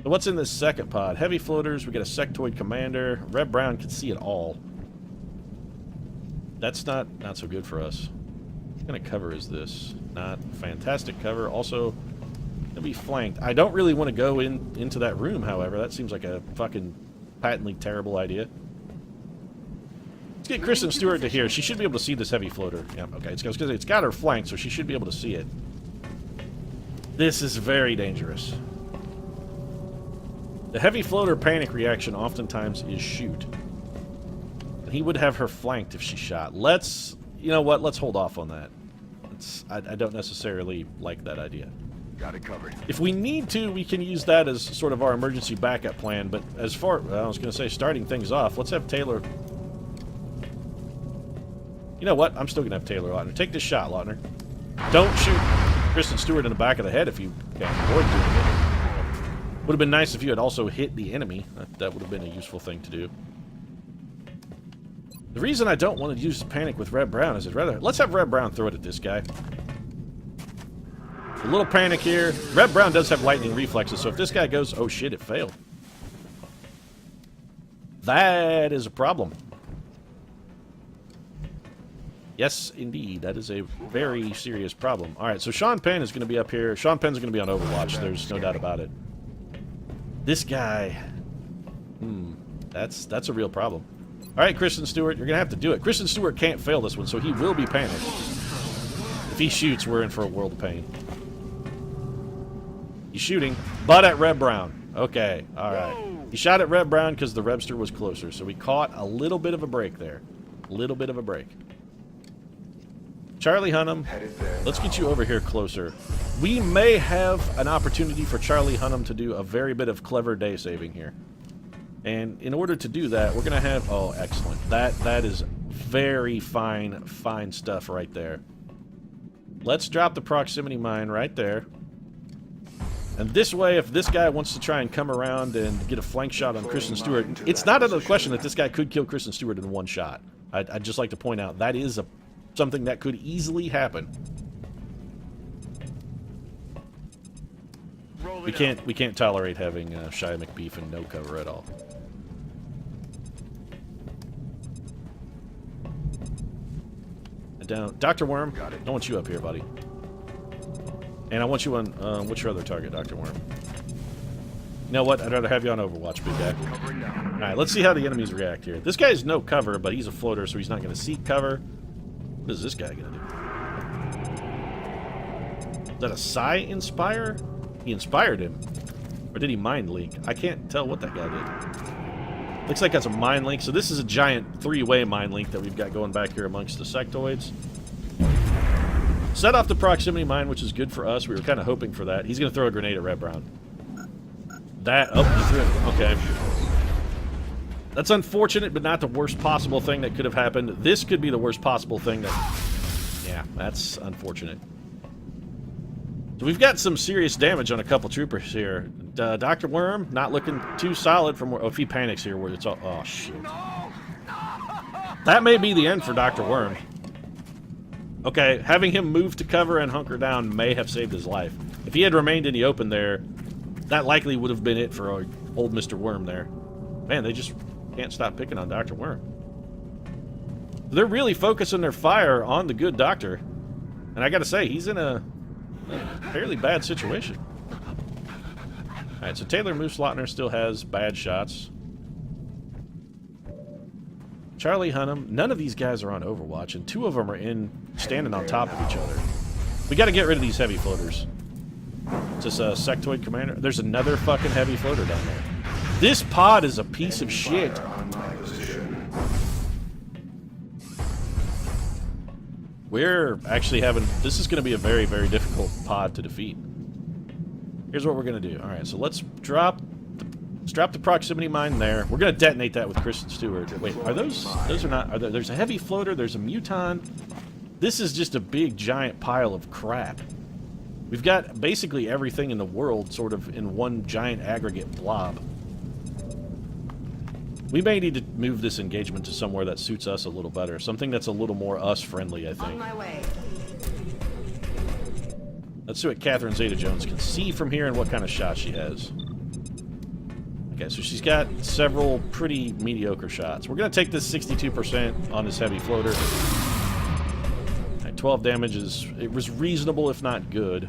So what's in this second pod? Heavy floaters, we got a sectoid commander. Red Brown can see it all. That's not so good for us. What kind of cover is this? Not fantastic cover. Also, gonna be flanked. I don't really want to go into that room, however. That seems like a fucking patently terrible idea. Let's get Kristen Stewart to here. She should be able to see this heavy floater. Yeah, okay. It's got her flanked, so she should be able to see it. This is very dangerous. The heavy floater panic reaction oftentimes is shoot. And he would have her flanked if she shot. You know what? Let's hold off on that. I don't necessarily like that idea. Got it covered. If we need to, we can use that as sort of our emergency backup plan. But as far, I was going to say, starting things off, let's have Taylor. You know what? I'm still going to have Taylor Lautner. Take this shot, Lautner. Don't shoot Kristen Stewart in the back of the head if you can avoid doing it. Would have been nice if you had also hit the enemy. That would have been a useful thing to do. The reason I don't want to use panic with Red Brown is let's have Red Brown throw it at this guy. A little panic here. Red Brown does have lightning reflexes, so if this guy goes, oh shit, it failed. That is a problem. Yes, indeed. That is a very serious problem. Alright, so Sean Penn is going to be up here. Sean Penn's going to be on Overwatch. There's no doubt about it. This guy... That's a real problem. Alright, Kristen Stewart, you're going to have to do it. Kristen Stewart can't fail this one, so he will be panicked. If he shoots, we're in for a world of pain. He's shooting, but at Red Brown. Okay, alright. He shot at Red Brown because the Rebster was closer, so we caught a little bit of a break there. A little bit of a break. Charlie Hunnam, let's get you over here closer. We may have an opportunity for Charlie Hunnam to do a very bit of clever day saving here. And in order to do that, we're going to have... Oh, excellent. That is very fine stuff right there. Let's drop the proximity mine right there. And this way, if this guy wants to try and come around and get a flank shot on Kristen Stewart, it's not out of the question that this guy could kill Kristen Stewart in one shot. I'd just like to point out that is something that could easily happen. We can't tolerate having Shia McBeef and no cover at all. Down, Dr. Worm. I want you up here, buddy. And I want you on. What's your other target, Dr. Worm? You know what? I'd rather have you on Overwatch, big guy. All right, let's see how the enemies react here. This guy's no cover, but he's a floater, so he's not going to seek cover. What is this guy going to Is that a Psi Inspire? He inspired him. Or did he Mind Link? I can't tell what that guy did. Looks like that's a Mind Link. So this is a giant three-way Mind Link that we've got going back here amongst the sectoids. Set off the proximity mine, which is good for us. We were kind of hoping for that. He's going to throw a grenade at Red Brown. That... Oh, he threw it. Okay. That's unfortunate, but not the worst possible thing that could have happened. This could be the worst possible thing that... Yeah, that's unfortunate. So we've got some serious damage on a couple troopers here. Dr. Worm, not looking too solid from where... Oh, if he panics here, where it's all... Oh, shit. That may be the end for Dr. Worm. Okay, having him move to cover and hunker down may have saved his life. If he had remained in the open there, that likely would have been it for old Mr. Worm there. Man, they just can't stop picking on Dr. Worm. They're really focusing their fire on the good doctor. And I gotta say, he's in a fairly bad situation. Alright, so Taylor Mooselottner still has bad shots. Charlie Hunnam, none of these guys are on Overwatch, and two of them are standing on top of each other. We gotta get rid of these heavy floaters. Is this a sectoid commander? There's another fucking heavy floater down there. This pod is a piece of shit. We're actually having... This is going to be a very, very difficult pod to defeat. Here's what we're going to do. Alright, so let's drop the proximity mine there. We're going to detonate that with Kristen Stewart. Wait, are those... Those are not... There's a heavy floater, there's a muton. This is just a big, giant pile of crap. We've got basically everything in the world sort of in one giant aggregate blob. We may need to move this engagement to somewhere that suits us a little better. Something that's a little more us-friendly, I think. On my way. Let's see what Catherine Zeta-Jones can see from here and what kind of shot she has. Okay, so she's got several pretty mediocre shots. We're going to take this 62% on this heavy floater. Right, 12 damage it was reasonable, if not good.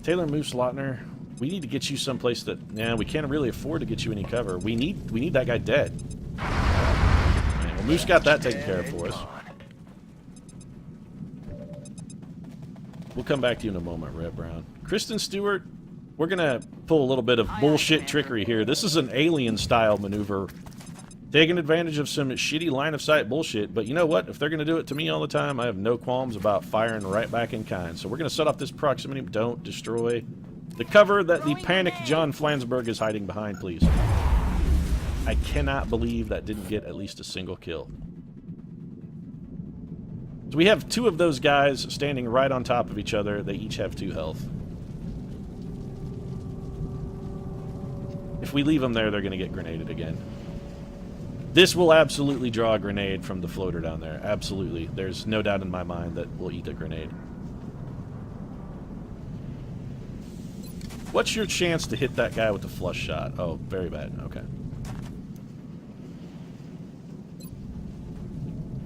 Taylor Mooselottner, we need to get you someplace that... Nah, we can't really afford to get you any cover. We need that guy dead. Right, well, Moose got that taken care of for us. We'll come back to you in a moment, Red Brown. Kristen Stewart, we're going to pull a little bit of bullshit trickery here. This is an alien-style maneuver. Taking advantage of some shitty line-of-sight bullshit, but you know what? If they're going to do it to me all the time, I have no qualms about firing right back in kind. So we're going to set off this proximity. Don't destroy the cover that the panicked John Flansburgh is hiding behind, please. I cannot believe that didn't get at least a single kill. So we have two of those guys standing right on top of each other. They each have 2 health. If we leave them there, they're going to get grenaded again. This will absolutely draw a grenade from the floater down there. Absolutely. There's no doubt in my mind that we'll eat a grenade. What's your chance to hit that guy with the flush shot? Oh, very bad. Okay.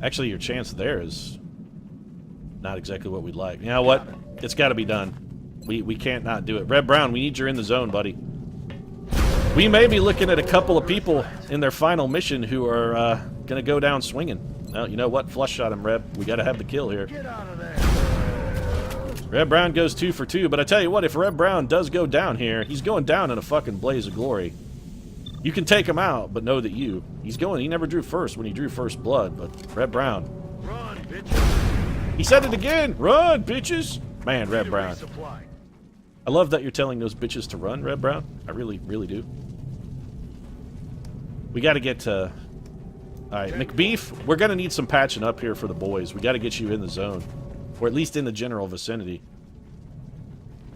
Actually, your chance there is not exactly what we'd like. You know what? It's got to be done. We can't not do it. Red Brown, we need you in the zone, buddy. We may be looking at a couple of people in their final mission who are going to go down swinging. Well, you know what? Flush shot him, Red. We got to have the kill here. Get out of there. Red Brown goes 2 for 2, but I tell you what, if Red Brown does go down here, he's going down in a fucking blaze of glory. You can take him out, but know that he never drew first when he drew first blood, but Red Brown. Run, bitches. He said it again! Run, bitches! Man, Red Brown. I love that you're telling those bitches to run, Red Brown. I really, really do. We got to get to... Alright, McBeef, we're going to need some patching up here for the boys. We got to get you in the zone. Or at least in the general vicinity.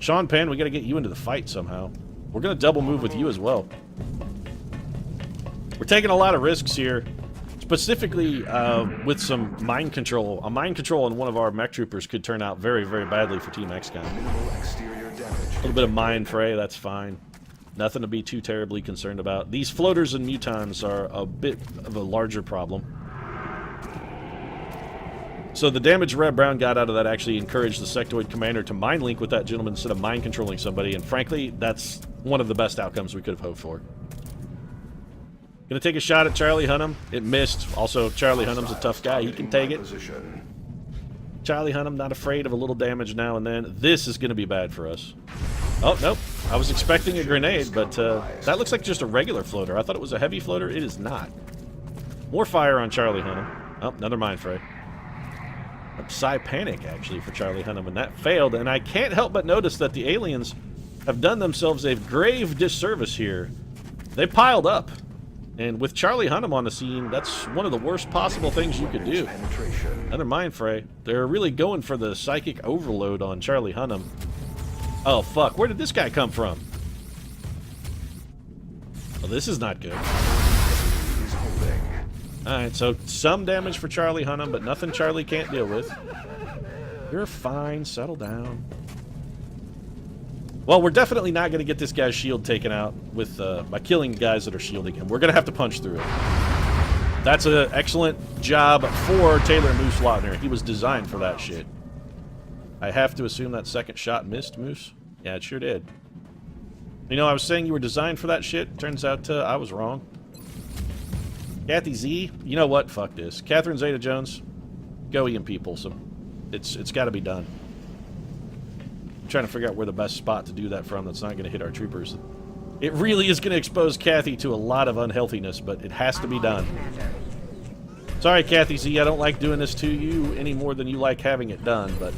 Sean Penn, we got to get you into the fight somehow. We're going to double move with you as well. We're taking a lot of risks here. Specifically with some mind control. A mind control on one of our mech troopers could turn out very, very badly for Team XCOM. A little bit of mind fray, that's fine. Nothing to be too terribly concerned about. These floaters and mutons are a bit of a larger problem. So the damage Red Brown got out of that actually encouraged the sectoid commander to mind link with that gentleman instead of mind controlling somebody, and frankly, that's one of the best outcomes we could have hoped for. Gonna take a shot at Charlie Hunnam. It missed. Also, Charlie Hunnam's a tough guy. He can take it. Charlie Hunnam, not afraid of a little damage now and then. This is going to be bad for us. Oh, nope. I was expecting a grenade, but that looks like just a regular floater. I thought it was a heavy floater. It is not. More fire on Charlie Hunnam. Oh, another mind fray. A Psy Panic, actually, for Charlie Hunnam, and that failed. And I can't help but notice that the aliens have done themselves a grave disservice here. They piled up. And with Charlie Hunnam on the scene, that's one of the worst possible things you could do. Another mind fray. They're really going for the psychic overload on Charlie Hunnam. Oh, fuck. Where did this guy come from? Well, this is not good. Alright, so some damage for Charlie Hunnam, but nothing Charlie can't deal with. You're fine. Settle down. Well, we're definitely not going to get this guy's shield taken out with by killing guys that are shielding him. We're going to have to punch through it. That's an excellent job for Taylor Moose Lautner. He was designed for that shit. I have to assume that second shot missed, Moose. Yeah, it sure did. You know, I was saying you were designed for that shit. Turns out I was wrong. Kathy Z, you know what? Fuck this. Catherine Zeta-Jones, go EMP pulse him. It's got to be done. I'm trying to figure out where the best spot to do that from that's not going to hit our troopers. It really is going to expose Kathy to a lot of unhealthiness, but it has to be done. Sorry, Kathy Z, I don't like doing this to you any more than you like having it done, but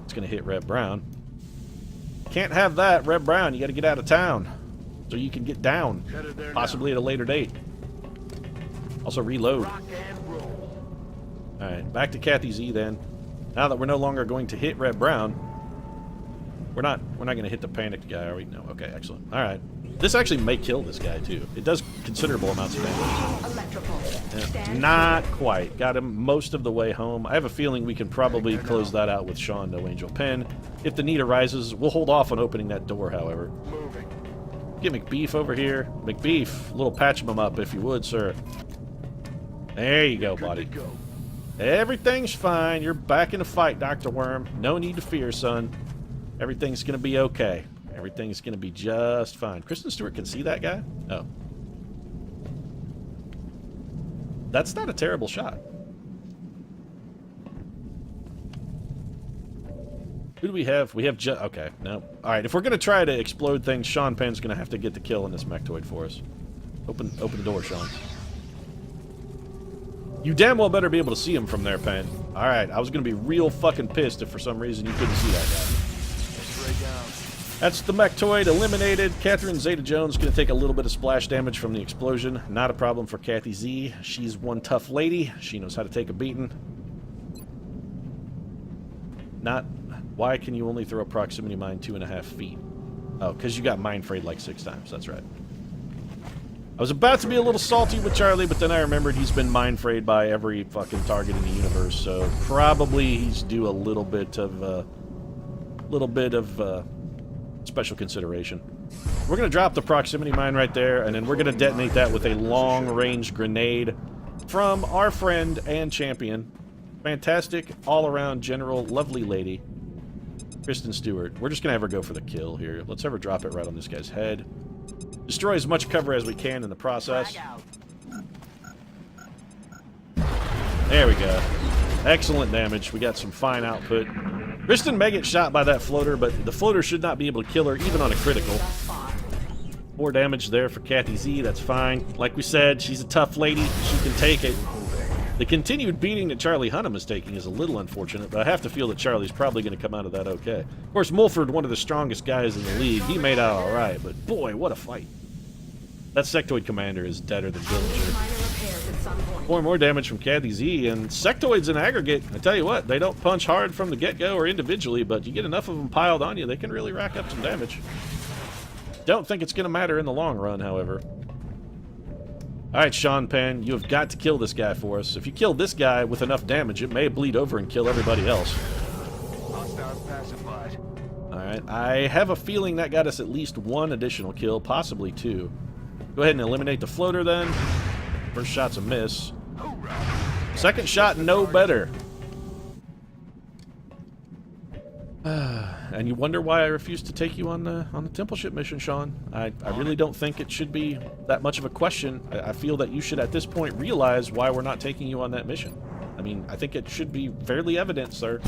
it's going to hit Red Brown. Can't have that, Red Brown. You got to get out of town so you can get down, possibly at a later date. Also, reload. Alright, back to Kathy Z then. Now that we're no longer going to hit Red Brown, we're not going to hit the panicked guy, are we? No. Okay, excellent. Alright. This actually may kill this guy, too. It does considerable amounts of damage. Yeah, not quite. Got him most of the way home. I have a feeling we can probably close that out with Sean No Angel Pen. If the need arises, we'll hold off on opening that door, however. Get McBeef over here. McBeef, a little patch him up if you would, sir. There you go, buddy. Everything's fine. You're back in the fight, Dr. Worm. No need to fear, son. Everything's going to be okay. Everything's going to be just fine. Kristen Stewart can see that guy? Oh. That's not a terrible shot. Who do we have? We have okay, no. Alright, if we're going to try to explode things, Sean Penn's going to have to get the kill in this mechtoid for us. Open the door, Sean. You damn well better be able to see him from there, Penn. Alright, I was going to be real fucking pissed if for some reason you couldn't see that guy. That's the mechtoid eliminated. Catherine Zeta-Jones going to take a little bit of splash damage from the explosion. Not a problem for Kathy Z. She's one tough lady. She knows how to take a beating. Why can you only throw a proximity mine 2.5 feet? Oh, because you got mind frayed like 6 times. That's right. I was about to be a little salty with Charlie, but then I remembered he's been mind frayed by every fucking target in the universe, so probably he's due a little bit of special consideration. We're going to drop the proximity mine right there, and then we're going to detonate that with a long-range grenade from our friend and champion. Fantastic, all-around general, lovely lady, Kristen Stewart. We're just going to have her go for the kill here. Let's have her drop it right on this guy's head. Destroy as much cover as we can in the process. There we go. Excellent damage. We got some fine output. Kristen may get shot by that floater, but the floater should not be able to kill her, even on a critical. More damage there for Kathy Z. That's fine. Like we said, she's a tough lady. She can take it. The continued beating that Charlie Hunnam is taking is a little unfortunate, but I have to feel that Charlie's probably going to come out of that okay. Of course, Mulford, one of the strongest guys in the league, he made out all right, but boy, what a fight. That sectoid commander is deader than Dillinger. More damage from Kathy Z, and sectoids in aggregate, I tell you what, they don't punch hard from the get-go or individually, but you get enough of them piled on you, they can really rack up some damage. Don't think it's going to matter in the long run, however. Alright, Sean Penn, you have got to kill this guy for us. If you kill this guy with enough damage, it may bleed over and kill everybody else. Alright, I have a feeling that got us at least 1 additional kill, possibly 2. Go ahead and eliminate the floater then. First shot's a miss. Second shot, no better. And you wonder why I refused to take you on the temple ship mission, Sean. I really don't think it should be that much of a question. I feel that you should at this point realize why we're not taking you on that mission. I mean, I think it should be fairly evident, sir.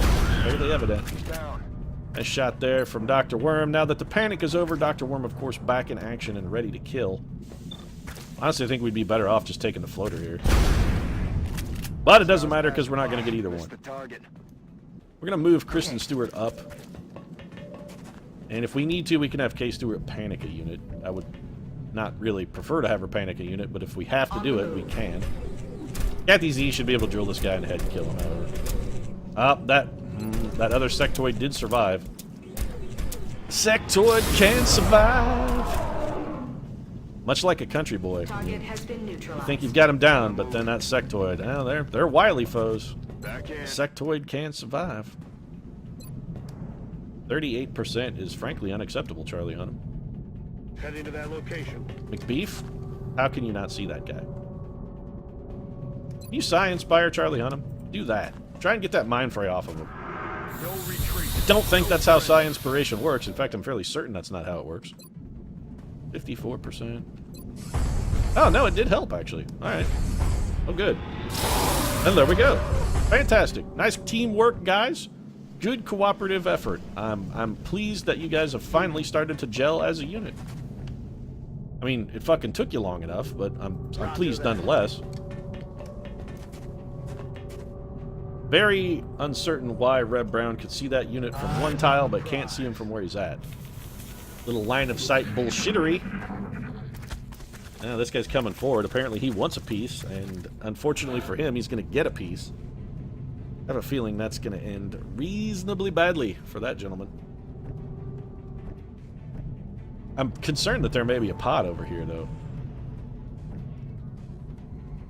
Fairly evident. Down. Nice shot there from Dr. Worm. Now that the panic is over, Dr. Worm, of course, back in action and ready to kill. Honestly, I think we'd be better off just taking the floater here. But it doesn't matter because we're not going to get either one. We're going to move Kristen Stewart up. And if we need to, we can have Kay Stewart panic a unit. I would not really prefer to have her panic a unit, but if we have to do it, we can. Kathy Z should be able to drill this guy in the head and kill him, however. That other sectoid did survive. Sectoid can survive! Much like a country boy. Target has been You neutralized. think you've got him down, but then that sectoid, oh, they're wily foes. Back in. Sectoid can survive. 38% is frankly unacceptable, Charlie Hunnam. Heading to that location. McBeef? How can you not see that guy? Can you Psi-inspire Charlie Hunnam? Do that. Try and get that mind fray off of him. No retreat. Don't think that's how Psi-inspiration works. In fact, I'm fairly certain that's not how it works. 54%. Oh, no, it did help, actually. Alright. Oh, good. And there we go. Fantastic. Nice teamwork, guys. Good cooperative effort. I'm pleased that you guys have finally started to gel as a unit. I mean, it fucking took you long enough, but I'm pleased nonetheless. Very uncertain why Reb Brown could see that unit from one tile, but can't see him from where he's at. Little line of sight bullshittery. Now this guy's coming forward. Apparently he wants a piece, and unfortunately for him, he's going to get a piece. I have a feeling that's going to end reasonably badly for that gentleman. I'm concerned that there may be a pod over here, though.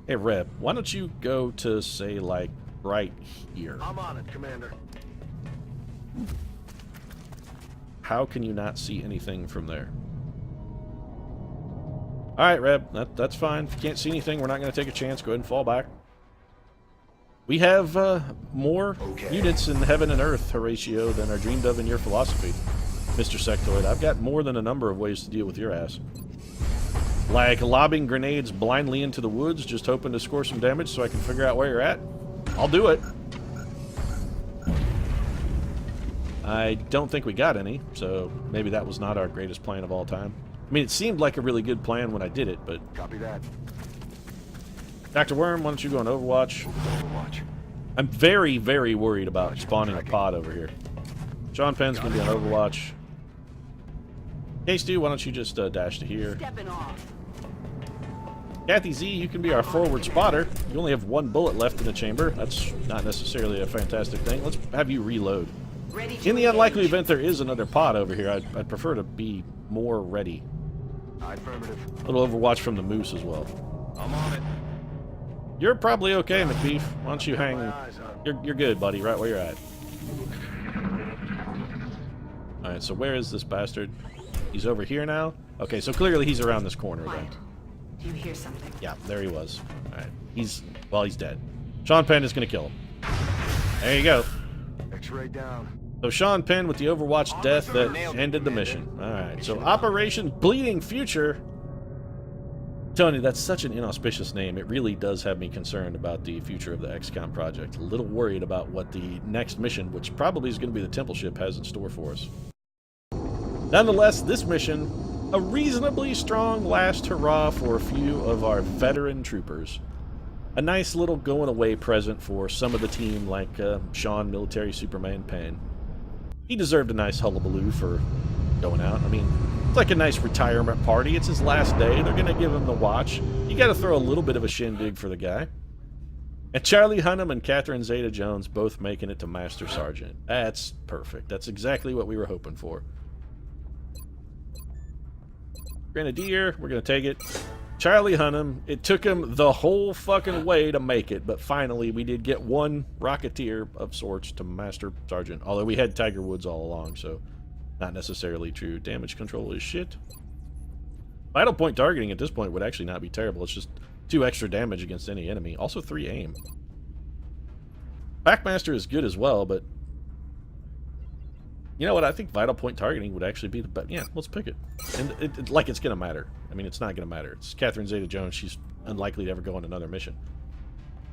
Hey, Reb, why don't you go to, say, like, right here? I'm on it, Commander. How can you not see anything from there? Alright, Reb, that's fine. If you can't see anything, we're not going to take a chance. Go ahead and fall back. We have more units in heaven and earth, Horatio, than are dreamed of in your philosophy, Mr. Sectoid. I've got more than a number of ways to deal with your ass. Like lobbing grenades blindly into the woods, just hoping to score some damage so I can figure out where you're at. I'll do it. I don't think we got any, so maybe that was not our greatest plan of all time. I mean, it seemed like a really good plan when I did it, but... Copy that. Dr. Worm, why don't you go on Overwatch? Overwatch. I'm very, very worried about spawning a pod over here. Sean Penn's going to be on Overwatch. Hey, Stu, why don't you just dash to here? Stepping off. Kathy Z, you can be our forward spotter. You only have one bullet left in the chamber. That's not necessarily a fantastic thing. Let's have you reload. Ready to In the unlikely engage. event there is another pod over here, I'd prefer to be more ready. Affirmative. A little Overwatch from the Moose as well. I'm on it. You're probably okay, McBeef. Why don't you hang... My eyes on. You're good, buddy, right where you're at. Alright, so where is this bastard? He's over here now? Okay, so clearly he's around this corner then. Quiet. Do you hear something? Yeah, there he was. Alright, he's dead. Sean Penn is going to kill him. There you go. X-ray down. So Sean Penn with the Overwatch death that ended the mission. Alright, so Operation Bleeding Future. Tony, that's such an inauspicious name. It really does have me concerned about the future of the XCOM project. A little worried about what the next mission, which probably is going to be the Temple ship, has in store for us. Nonetheless, this mission, a reasonably strong last hurrah for a few of our veteran troopers. A nice little going-away present for some of the team like Sean Military Superman Penn. He deserved a nice hullabaloo for going out. I mean, it's like a nice retirement party. It's his last day. They're going to give him the watch. You got to throw a little bit of a shindig for the guy. And Charlie Hunnam and Catherine Zeta-Jones both making it to Master Sergeant. That's perfect. That's exactly what we were hoping for. Grenadier, we're going to take it. Charlie Hunnam, it took him the whole fucking way to make it, but finally we did get one Rocketeer of sorts to Master Sergeant. Although we had Tiger Woods all along, so not necessarily true. Damage control is shit. Vital point targeting at this point would actually not be terrible. It's just 2 extra damage against any enemy. Also 3 aim. Packmaster is good as well, but you know what? I think vital point targeting would actually be the best. Yeah, let's pick it. And like it's going to matter. I mean, it's not going to matter. It's Catherine Zeta-Jones. She's unlikely to ever go on another mission.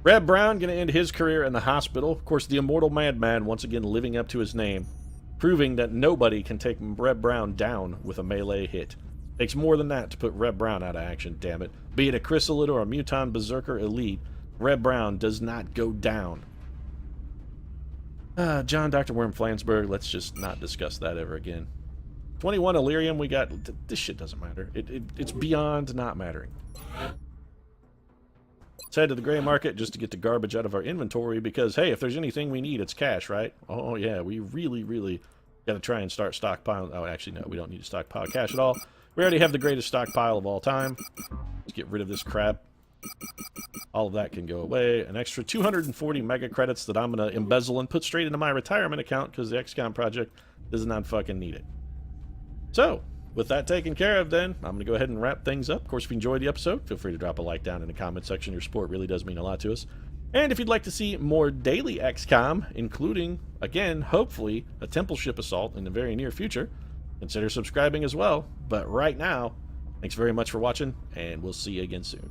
Red Brown going to end his career in the hospital. Of course, the immortal Madman once again living up to his name, proving that nobody can take Red Brown down with a melee hit. Takes more than that to put Red Brown out of action, damn it. Be it a Chrysalid or a Muton Berserker Elite, Red Brown does not go down. John Dr. Worm Flansburgh, let's just not discuss that ever again. 21 Illyrium, we got... This shit doesn't matter. It's beyond not mattering. Let's head to the gray market just to get the garbage out of our inventory because, hey, if there's anything we need, it's cash, right? Oh, yeah, we really got to try and start stockpiling. Oh, actually, no, we don't need to stockpile cash at all. We already have the greatest stockpile of all time. Let's get rid of this crap. All of that can go away. An extra 240 mega credits that I'm going to embezzle and put straight into my retirement account because the XCOM project does not fucking need it. So, with that taken care of then, I'm going to go ahead and wrap things up. Of course, if you enjoyed the episode, feel free to drop a like down in the comment section. Your support really does mean a lot to us. And if you'd like to see more daily XCOM, including, again, hopefully, a temple ship assault in the very near future, consider subscribing as well. But right now, thanks very much for watching, and we'll see you again soon.